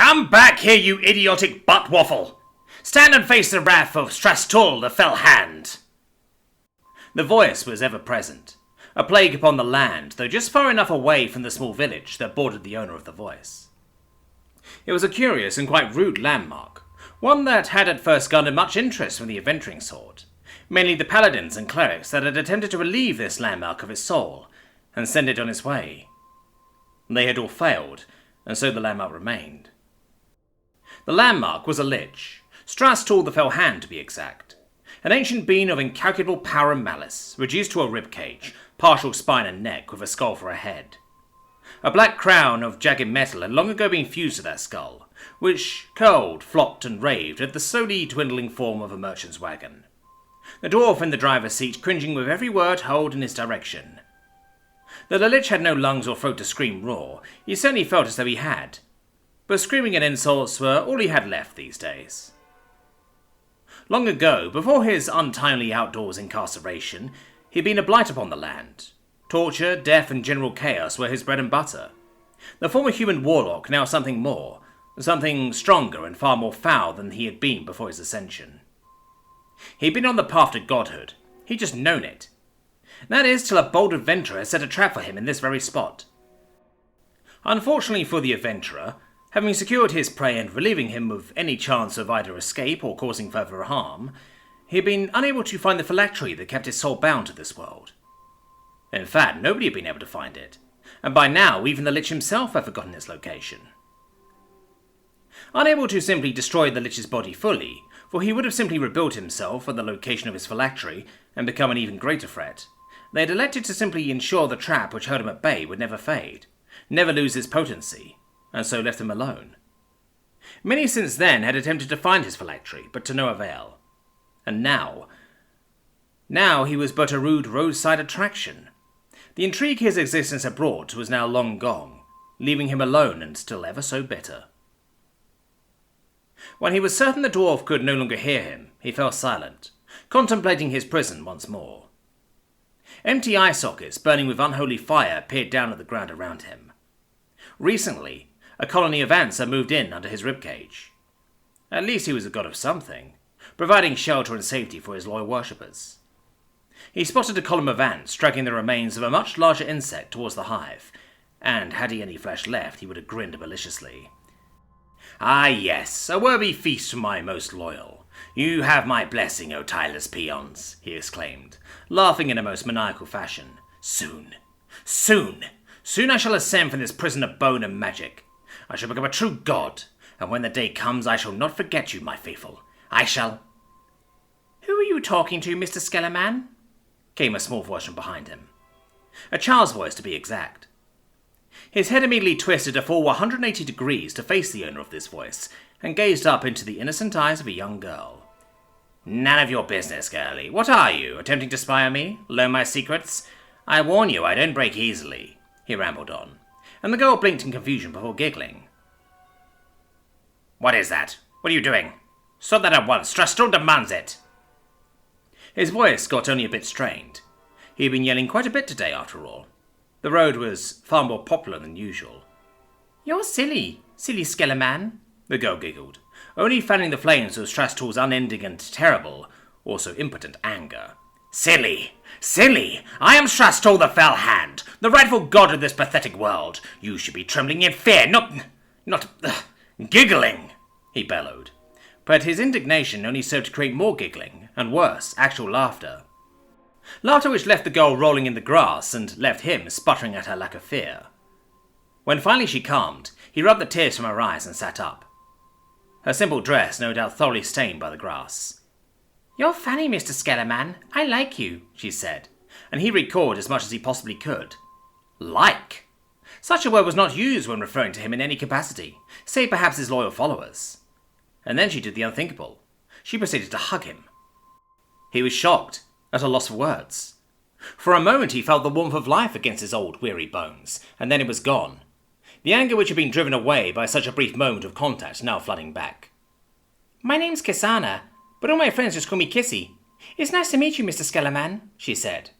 Come back here, you idiotic butt waffle! Stand and face the wrath of Strastul, the fell hand! The voice was ever present, a plague upon the land, though just far enough away from the small village that bordered the owner of the voice. It was a curious and quite rude landmark, one that had at first garnered much interest from the adventuring sort, mainly the paladins and clerics that had attempted to relieve this landmark of its soul and send it on its way. They had all failed, and so the landmark remained. The landmark was a lich, Strastul the Fell Hand to be exact, an ancient being of incalculable power and malice, reduced to a ribcage, partial spine and neck with a skull for a head. A black crown of jagged metal had long ago been fused to that skull, which curled, flopped and raved at the slowly dwindling form of a merchant's wagon. The dwarf in the driver's seat cringing with every word hurled in his direction. Though the lich had no lungs or throat to scream raw, he certainly felt as though he had. But screaming and insults were all he had left these days. Long ago, before his untimely outdoors incarceration, he had been a blight upon the land. Torture, death and general chaos were his bread and butter. The former human warlock, now something more, something stronger and far more foul than he had been before his ascension. He had been on the path to godhood. He'd just known it. That is, till a bold adventurer had set a trap for him in this very spot. Unfortunately for the adventurer, having secured his prey and relieving him of any chance of either escape or causing further harm, he had been unable to find the phylactery that kept his soul bound to this world. In fact, nobody had been able to find it, and by now even the Lich himself had forgotten its location. Unable to simply destroy the Lich's body fully, for he would have simply rebuilt himself at the location of his phylactery and become an even greater threat, they had elected to simply ensure the trap which held him at bay would never fade, never lose its potency, and so left him alone. Many since then had attempted to find his phylactery, but to no avail. And now he was but a rude roadside attraction. The intrigue his existence had brought was now long gone, leaving him alone and still ever so bitter. When he was certain the dwarf could no longer hear him, he fell silent, contemplating his prison once more. Empty eye sockets burning with unholy fire peered down at the ground around him. Recently, a colony of ants had moved in under his ribcage. At least he was a god of something, providing shelter and safety for his loyal worshippers. He spotted a column of ants dragging the remains of a much larger insect towards the hive, and had he any flesh left, he would have grinned maliciously. "Ah yes, a worthy feast for my most loyal. You have my blessing, O tireless peons," he exclaimed, laughing in a most maniacal fashion. Soon I shall ascend from this prison of bone and magic. I shall become a true god, and when the day comes I shall not forget you, my faithful. I shall—" "Who are you talking to, Mr. Skellerman?" came a small voice from behind him. A child's voice, to be exact. His head immediately twisted a full 180 degrees to face the owner of this voice, and gazed up into the innocent eyes of a young girl. "None of your business, girlie. What are you, attempting to spy on me? Learn my secrets? I warn you, I don't break easily," he rambled on, and the girl blinked in confusion before giggling. "What is that? What are you doing? Stop that at once. Strastul demands it." His voice got only a bit strained. He had been yelling quite a bit today, after all. The road was far more popular than usual. "You're silly Skellerman," the girl giggled, only fanning the flames of Strastul's unending and terrible, also impotent anger. Silly! I am Strastul the Fell Hand, the rightful god of this pathetic world. You should be trembling in fear, not giggling," he bellowed. But his indignation only served to create more giggling, and worse, actual laughter. Laughter which left the girl rolling in the grass and left him sputtering at her lack of fear. When finally she calmed, he rubbed the tears from her eyes and sat up. Her simple dress no doubt thoroughly stained by the grass. "You're funny, Mr. Skellerman. I like you," she said, and he recalled as much as he possibly could. Like? Such a word was not used when referring to him in any capacity, save perhaps his loyal followers. And then she did the unthinkable. She proceeded to hug him. He was shocked, at a loss for words. For a moment he felt the warmth of life against his old weary bones, and then it was gone. The anger which had been driven away by such a brief moment of contact now flooding back. "My name's Kisana, but all my friends just call me Kissy. It's nice to meet you, Mr. Skellerman," she said,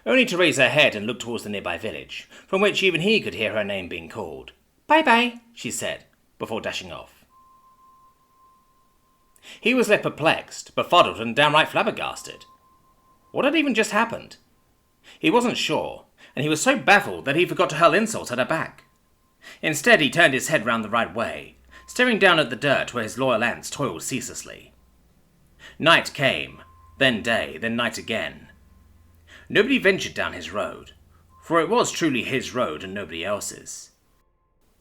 only to raise her head and look towards the nearby village, from which even he could hear her name being called. "Bye-bye," she said, before dashing off. He was left perplexed, befuddled, and downright flabbergasted. What had even just happened? He wasn't sure, and he was so baffled that he forgot to hurl insults at her back. Instead, he turned his head round the right way, staring down at the dirt where his loyal ants toiled ceaselessly. Night came, then day, then night again. Nobody ventured down his road, for it was truly his road and nobody else's.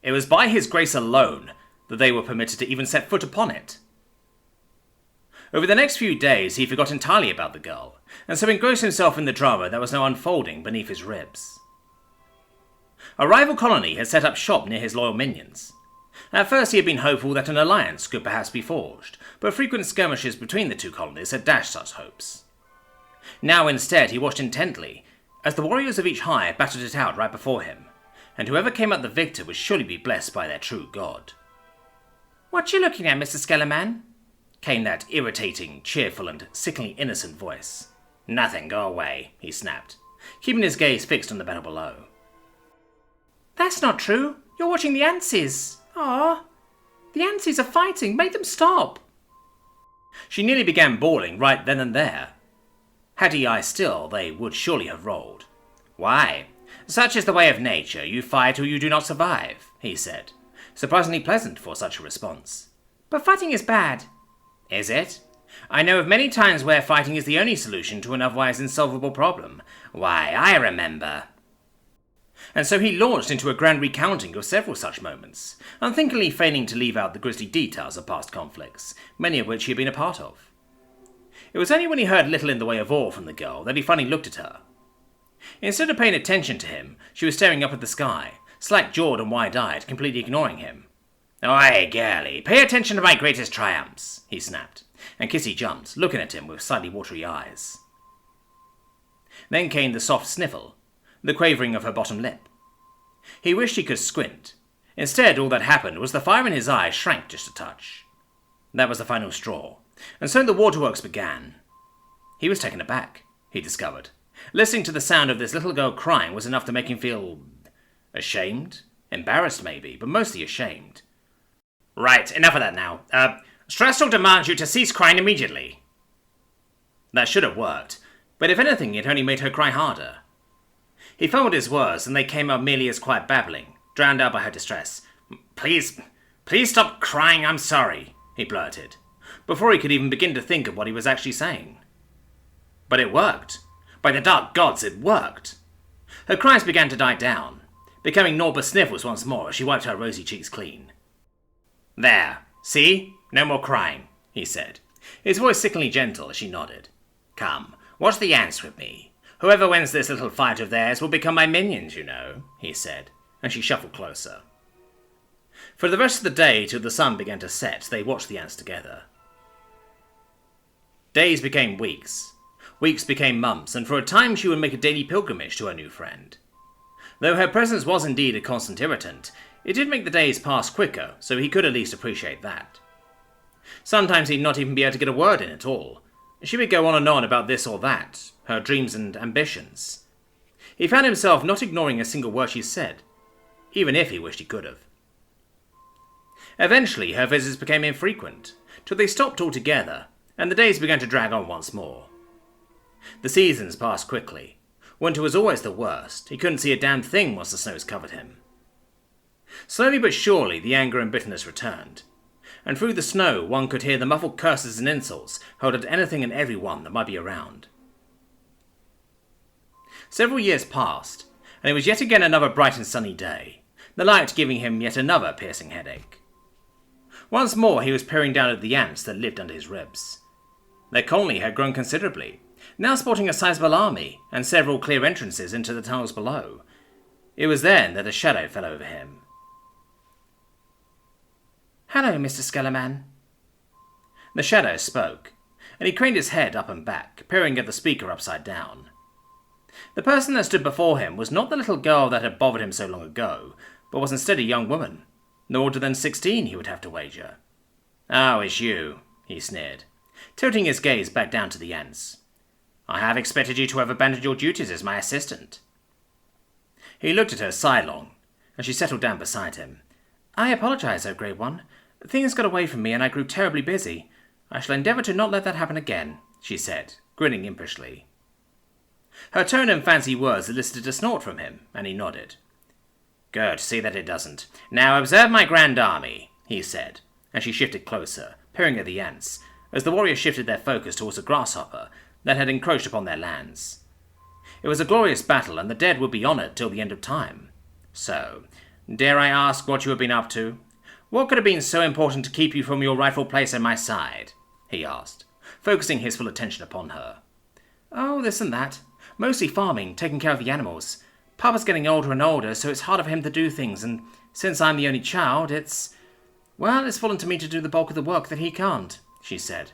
It was by his grace alone that they were permitted to even set foot upon it. Over the next few days he forgot entirely about the girl, and so engrossed himself in the drama that was now unfolding beneath his ribs. A rival colony had set up shop near his loyal minions. At first he had been hopeful that an alliance could perhaps be forged, but frequent skirmishes between the two colonies had dashed such hopes. Now instead he watched intently, as the warriors of each hive battled it out right before him, and whoever came out the victor would surely be blessed by their true god. "What you looking at, Mr. Skellerman?" came that irritating, cheerful, and sickeningly innocent voice. "Nothing, go away," he snapped, keeping his gaze fixed on the battle below. "That's not true. You're watching the Antsies. Ah, the Antsies are fighting. Make them stop." She nearly began bawling right then and there. Had he eyes still, they would surely have rolled. "Why, such is the way of nature. You fight or you do not survive," he said, surprisingly pleasant for such a response. "But fighting is bad." "Is it? I know of many times where fighting is the only solution to an otherwise insolvable problem. Why, I remember." And so he launched into a grand recounting of several such moments, unthinkingly failing to leave out the grisly details of past conflicts, many of which he had been a part of. It was only when he heard little in the way of awe from the girl that he finally looked at her. Instead of paying attention to him, she was staring up at the sky, slack-jawed and wide-eyed, completely ignoring him. "Oi, girlie, pay attention to my greatest triumphs," he snapped, and Kissy jumped, looking at him with slightly watery eyes. Then came the soft sniffle, the quavering of her bottom lip. He wished he could squint. Instead, all that happened was the fire in his eyes shrank just a touch. That was the final straw, and so the waterworks began. He was taken aback, he discovered. Listening to the sound of this little girl crying was enough to make him feel ashamed, embarrassed maybe, but mostly ashamed. "Right, enough of that now. Stressel demands you to cease crying immediately." That should have worked, but if anything it only made her cry harder. He fumbled his words and they came out merely as quiet babbling, drowned out by her distress. Please stop crying, I'm sorry," he blurted, before he could even begin to think of what he was actually saying. But it worked. By the dark gods, it worked. Her cries began to die down, becoming naught but sniffles once more as she wiped her rosy cheeks clean. "There, see? No more crying," he said, his voice sickeningly gentle as she nodded. "Come, watch the ants with me. Whoever wins this little fight of theirs will become my minions, you know," he said, and she shuffled closer. For the rest of the day, till the sun began to set, they watched the ants together. Days became weeks. Weeks became months, and for a time she would make a daily pilgrimage to her new friend. Though her presence was indeed a constant irritant, it did make the days pass quicker, so he could at least appreciate that. Sometimes he'd not even be able to get a word in at all. She would go on and on about this or that, her dreams and ambitions. He found himself not ignoring a single word she said, even if he wished he could have. Eventually her visits became infrequent, till they stopped altogether, and the days began to drag on once more. The seasons passed quickly. Winter was always the worst. He couldn't see a damn thing once the snows covered him. Slowly but surely the anger and bitterness returned, and through the snow one could hear the muffled curses and insults hurled at anything and everyone that might be around. Several years passed, and it was yet again another bright and sunny day, the light giving him yet another piercing headache. Once more he was peering down at the ants that lived under his ribs. Their colony had grown considerably, now sporting a sizable army and several clear entrances into the tunnels below. It was then that a shadow fell over him. "Hello, Mr. Skellerman." The shadow spoke, and he craned his head up and back, peering at the speaker upside down. The person that stood before him was not the little girl that had bothered him so long ago, but was instead a young woman, no older than 16, he would have to wager. "Oh, it's you," he sneered, tilting his gaze back down to the ants. "I have expected you to have abandoned your duties as my assistant." He looked at her sidelong, and she settled down beside him. I apologize, O Great One. Things got away from me and I grew terribly busy. I shall endeavour to not let that happen again, she said, grinning impishly. Her tone and fancy words elicited a snort from him, and he nodded. Good, see that it doesn't. Now observe my grand army, he said, and she shifted closer, peering at the ants, as the warriors shifted their focus towards a grasshopper that had encroached upon their lands. It was a glorious battle, and the dead would be honoured till the end of time. So, dare I ask what you have been up to? What could have been so important to keep you from your rightful place at my side? He asked, focusing his full attention upon her. Oh, this and that. Mostly farming, taking care of the animals. Papa's getting older and older, so it's harder for him to do things, and since I'm the only child, it's fallen to me to do the bulk of the work that he can't, she said,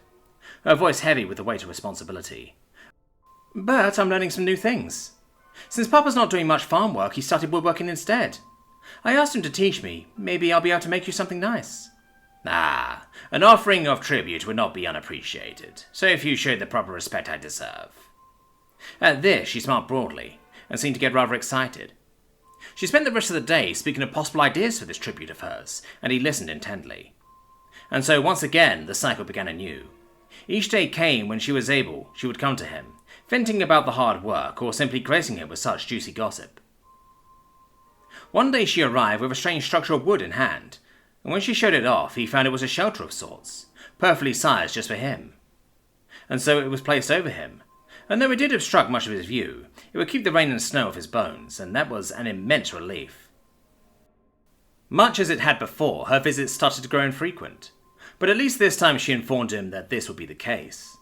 her voice heavy with the weight of responsibility. But I'm learning some new things. Since Papa's not doing much farm work, he started woodworking instead. I asked him to teach me. Maybe I'll be able to make you something nice. Ah, an offering of tribute would not be unappreciated, so if you showed the proper respect I deserve. At this, she smiled broadly, and seemed to get rather excited. She spent the rest of the day speaking of possible ideas for this tribute of hers, and he listened intently. And so once again, the cycle began anew. Each day came when she was able, she would come to him, venting about the hard work, or simply gracing him with such juicy gossip. One day she arrived with a strange structure of wood in hand, and when she showed it off, he found it was a shelter of sorts, perfectly sized just for him. And so it was placed over him, and though it did obstruct much of his view, it would keep the rain and snow off his bones, and that was an immense relief. Much as it had before, her visits started to grow infrequent, but at least this time she informed him that this would be the case.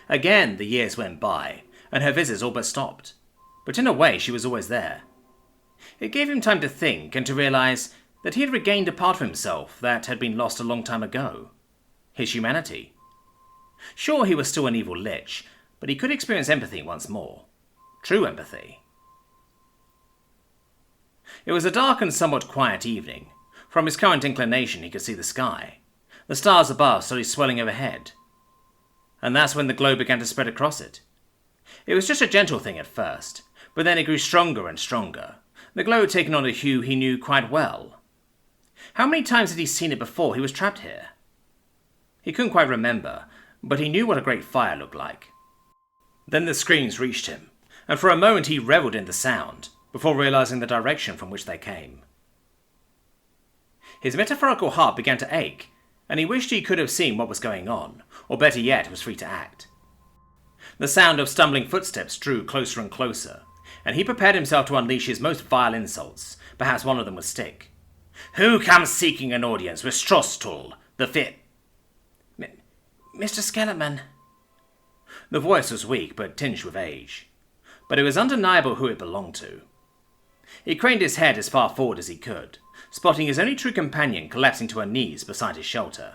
Again, the years went by, and her visits all but stopped, but in a way she was always there. It gave him time to think and to realize that he had regained a part of himself that had been lost a long time ago. His humanity. Sure, he was still an evil lich, but he could experience empathy once more. True empathy. It was a dark and somewhat quiet evening. From his current inclination he could see the sky, the stars above slowly swelling overhead. And that's when the glow began to spread across it. It was just a gentle thing at first, but then it grew stronger and stronger, the glow had taken on a hue he knew quite well. How many times had he seen it before he was trapped here? He couldn't quite remember, but he knew what a great fire looked like. Then the screams reached him, and for a moment he revelled in the sound, before realizing the direction from which they came. His metaphorical heart began to ache, and he wished he could have seen what was going on, or better yet, was free to act. The sound of stumbling footsteps drew closer and closer, and he prepared himself to unleash his most vile insults. Perhaps one of them would stick. Who comes seeking an audience with Strostul, the fit? Mr. Skeleton. The voice was weak, but tinged with age. But it was undeniable who it belonged to. He craned his head as far forward as he could, spotting his only true companion collapsing to her knees beside his shelter.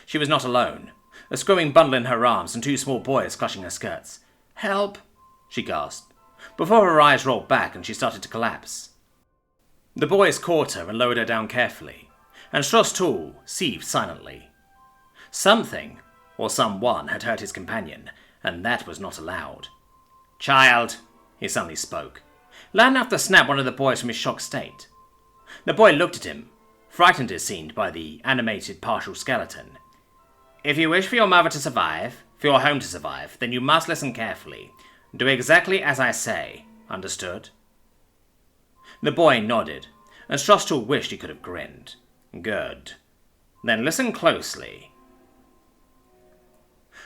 She was not alone, a screaming bundle in her arms and two small boys clutching her skirts. Help, she gasped, before her eyes rolled back and she started to collapse. The boys caught her and lowered her down carefully, and Strostul seethed silently. Something, or someone, had hurt his companion, and that was not allowed. Child, he suddenly spoke, loud enough to snap one of the boys from his shocked state. The boy looked at him, frightened as seemed by the animated partial skeleton. If you wish for your mother to survive, for your home to survive, then you must listen carefully. Do exactly as I say. Understood? The boy nodded, and Strostul wished he could have grinned. Good. Then listen closely.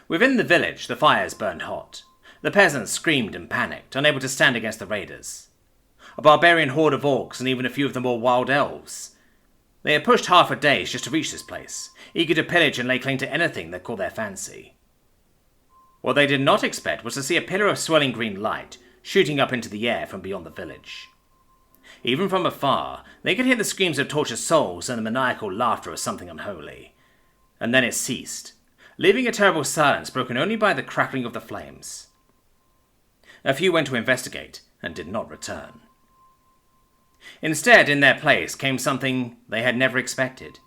Within the village, the fires burned hot. The peasants screamed and panicked, unable to stand against the raiders. A barbarian horde of orcs and even a few of them were wild elves. They had pushed half a day just to reach this place, eager to pillage and lay claim to anything that caught their fancy. What they did not expect was to see a pillar of swelling green light shooting up into the air from beyond the village. Even from afar, they could hear the screams of tortured souls and the maniacal laughter of something unholy. And then it ceased, leaving a terrible silence broken only by the crackling of the flames. A few went to investigate and did not return. Instead, in their place came something they had never expected.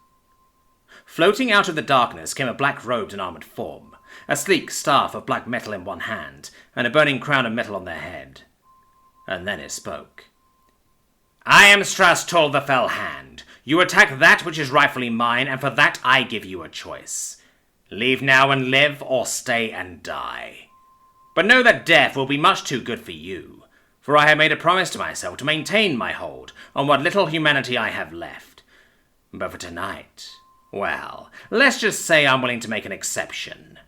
Floating out of the darkness came a black-robed and armoured form, a sleek staff of black metal in one hand, and a burning crown of metal on their head. And then it spoke. I am Strastul the Fell Hand, You attack that which is rightfully mine, and for that I give you a choice. Leave now and live, or stay and die. But know that death will be much too good for you, for I have made a promise to myself to maintain my hold on what little humanity I have left. But for tonight, well, let's just say I'm willing to make an exception."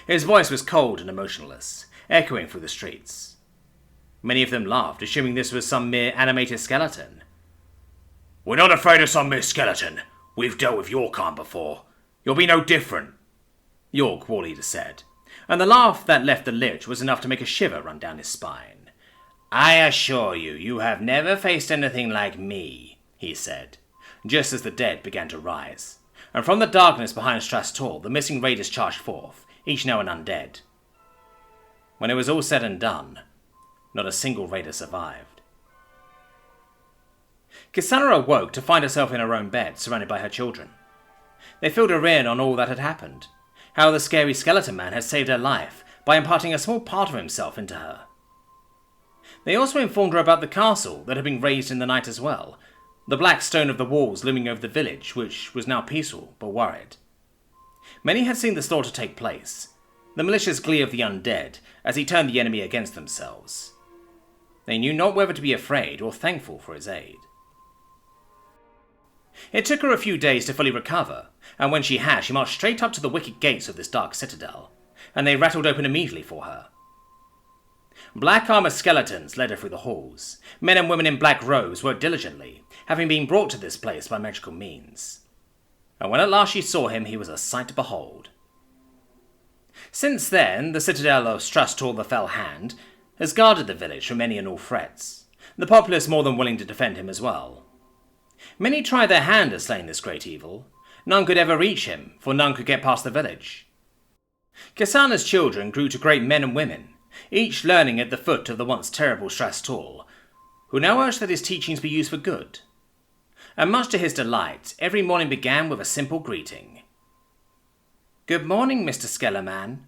His voice was cold and emotionless, echoing through the streets. Many of them laughed, assuming this was some mere animated skeleton. "We're not afraid of some mere skeleton. We've dealt with your kind before. You'll be no different," York War Leader said, and the laugh that left the Lich was enough to make a shiver run down his spine. "I assure you, you have never faced anything like me," he said, just as the dead began to rise, and from the darkness behind Strastor the missing raiders charged forth, each now an undead. When it was all said and done, not a single raider survived. Cassandra awoke to find herself in her own bed, surrounded by her children. They filled her in on all that had happened, how the scary skeleton man had saved her life by imparting a small part of himself into her. They also informed her about the castle that had been razed in the night as well, the black stone of the walls looming over the village, which was now peaceful but worried. Many had seen the slaughter take place, the malicious glee of the undead as he turned the enemy against themselves. They knew not whether to be afraid or thankful for his aid. It took her a few days to fully recover, and when she had, she marched straight up to the wicket gates of this dark citadel, and they rattled open immediately for her. Black armored skeletons led her through the halls. Men and women in black robes worked diligently, having been brought to this place by magical means. And when at last she saw him, he was a sight to behold. Since then, the citadel of Strastor the Fell Hand has guarded the village from any and all threats, the populace more than willing to defend him as well. Many tried their hand at slaying this great evil. None could ever reach him, for none could get past the village. Kasana's children grew to great men and women, each learning at the foot of the once terrible Strastor, who now urged that his teachings be used for good. And much to his delight, every morning began with a simple greeting. "Good morning, Mr. Skellerman.